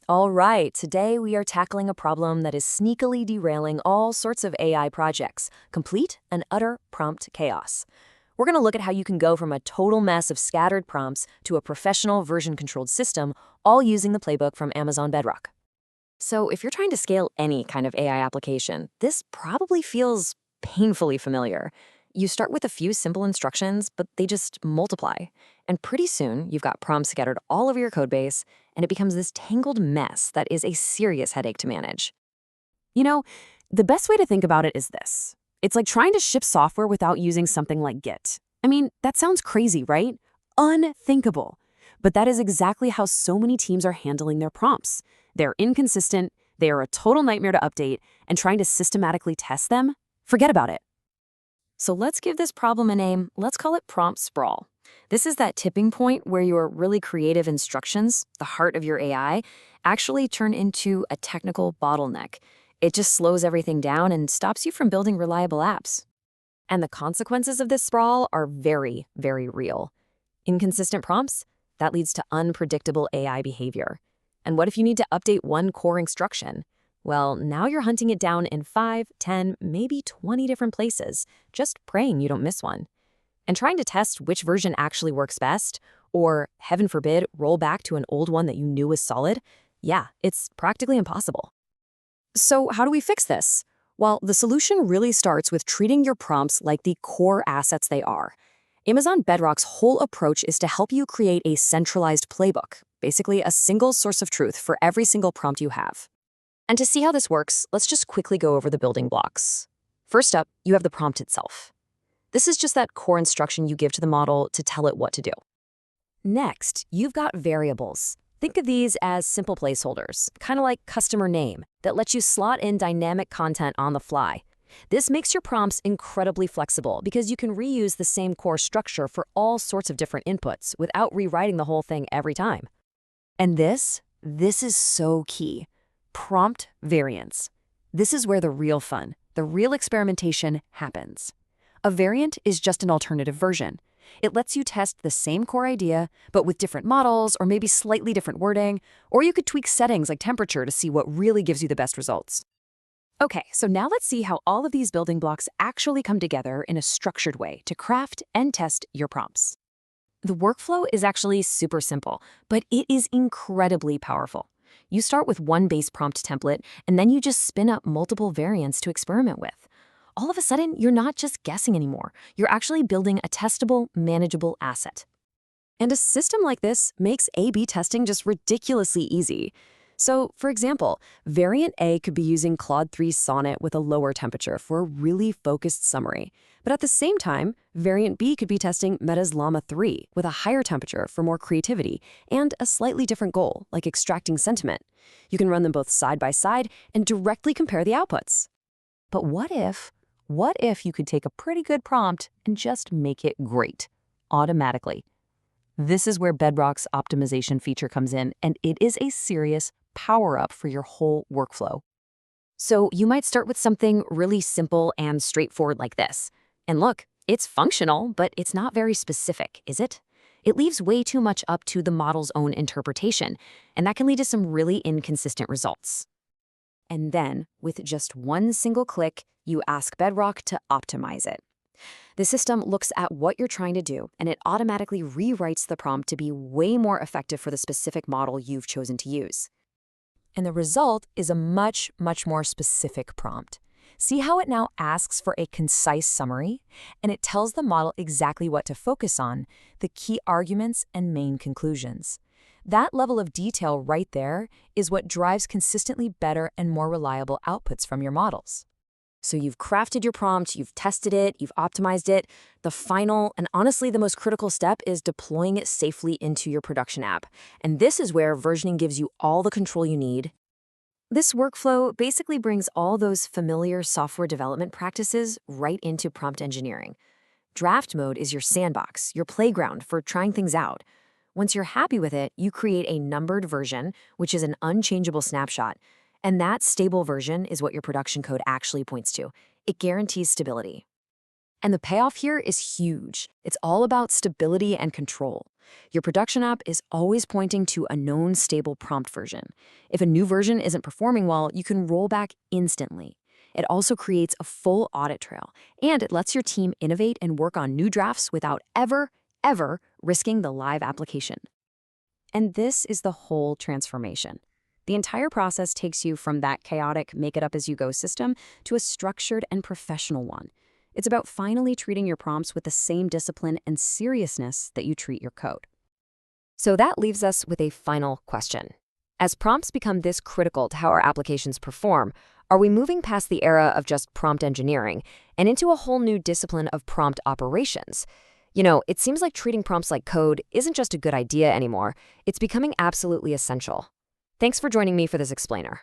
All right, today we are tackling a problem that is sneakily derailing all sorts of AI projects, complete and utter prompt chaos. We're going to look at how you can go from a total mess of scattered prompts to a professional version-controlled system, all using the playbook from Amazon Bedrock. So if you're trying to scale any kind of AI application, this probably feels painfully familiar. You start with a few simple instructions, but they just multiply. And pretty soon, you've got prompts scattered all over your codebase, and it becomes this tangled mess that is a serious headache to manage. You know, the best way to think about it is this. It's like trying to ship software without using something like Git. I mean, that sounds crazy, right? Unthinkable. But that is exactly how so many teams are handling their prompts. They're inconsistent, they are a total nightmare to update, and trying to systematically test them? Forget about it. So let's give this problem a name. Let's call it prompt sprawl. This is that tipping point where your really creative instructions, the heart of your AI, actually turn into a technical bottleneck. It just slows everything down and stops you from building reliable apps. And the consequences of this sprawl are very, very real. Inconsistent prompts? That leads to unpredictable AI behavior. And what if you need to update one core instruction? Well, now you're hunting it down in 5, 10, maybe 20 different places, just praying you don't miss one. And trying to test which version actually works best, or, heaven forbid, roll back to an old one that you knew was solid, yeah, it's practically impossible. So how do we fix this? Well, the solution really starts with treating your prompts like the core assets they are. Amazon Bedrock's whole approach is to help you create a centralized playbook, basically a single source of truth for every single prompt you have. And to see how this works, let's just quickly go over the building blocks. First up, you have the prompt itself. This is just that core instruction you give to the model to tell it what to do. Next, you've got variables. Think of these as simple placeholders, kind of like customer name, that lets you slot in dynamic content on the fly. This makes your prompts incredibly flexible because you can reuse the same core structure for all sorts of different inputs without rewriting the whole thing every time. And this is so key. Prompt variants. This is where the real fun, the real experimentation happens. A variant is just an alternative version. It lets you test the same core idea, but with different models or maybe slightly different wording, or you could tweak settings like temperature to see what really gives you the best results. Okay, so now let's see how all of these building blocks actually come together in a structured way to craft and test your prompts. The workflow is actually super simple, but it is incredibly powerful. You start with one base prompt template, and then you just spin up multiple variants to experiment with. All of a sudden, you're not just guessing anymore. You're actually building a testable, manageable asset. And a system like this makes A/B testing just ridiculously easy. So, for example, variant A could be using Claude 3 Sonnet with a lower temperature for a really focused summary. But at the same time, variant B could be testing Meta's Llama 3 with a higher temperature for more creativity and a slightly different goal, like extracting sentiment. You can run them both side by side and directly compare the outputs. But what if you could take a pretty good prompt and just make it great, automatically? This is where Bedrock's optimization feature comes in, and it is a serious power-up for your whole workflow. So you might start with something really simple and straightforward like this. And look, it's functional, but it's not very specific, is it? It leaves way too much up to the model's own interpretation, and that can lead to some really inconsistent results. And then, with just one single click, you ask Bedrock to optimize it. The system looks at what you're trying to do, and it automatically rewrites the prompt to be way more effective for the specific model you've chosen to use. And the result is a much, much more specific prompt. See how it now asks for a concise summary, and it tells the model exactly what to focus on, the key arguments and main conclusions. That level of detail right there is what drives consistently better and more reliable outputs from your models. So you've crafted your prompt, you've tested it, you've optimized it. The final, and honestly the most critical step, is deploying it safely into your production app. And this is where versioning gives you all the control you need. This workflow basically brings all those familiar software development practices right into prompt engineering. Draft mode is your sandbox, your playground for trying things out. Once you're happy with it, you create a numbered version, which is an unchangeable snapshot. And that stable version is what your production code actually points to. It guarantees stability. And the payoff here is huge. It's all about stability and control. Your production app is always pointing to a known stable prompt version. If a new version isn't performing well, you can roll back instantly. It also creates a full audit trail, and it lets your team innovate and work on new drafts without ever risking the live application. And this is the whole transformation. The entire process takes you from that chaotic make-it-up-as-you-go system to a structured and professional one. It's about finally treating your prompts with the same discipline and seriousness that you treat your code. So that leaves us with a final question. As prompts become this critical to how our applications perform, are we moving past the era of just prompt engineering and into a whole new discipline of prompt operations? It seems like treating prompts like code isn't just a good idea anymore. It's becoming absolutely essential. Thanks for joining me for this explainer.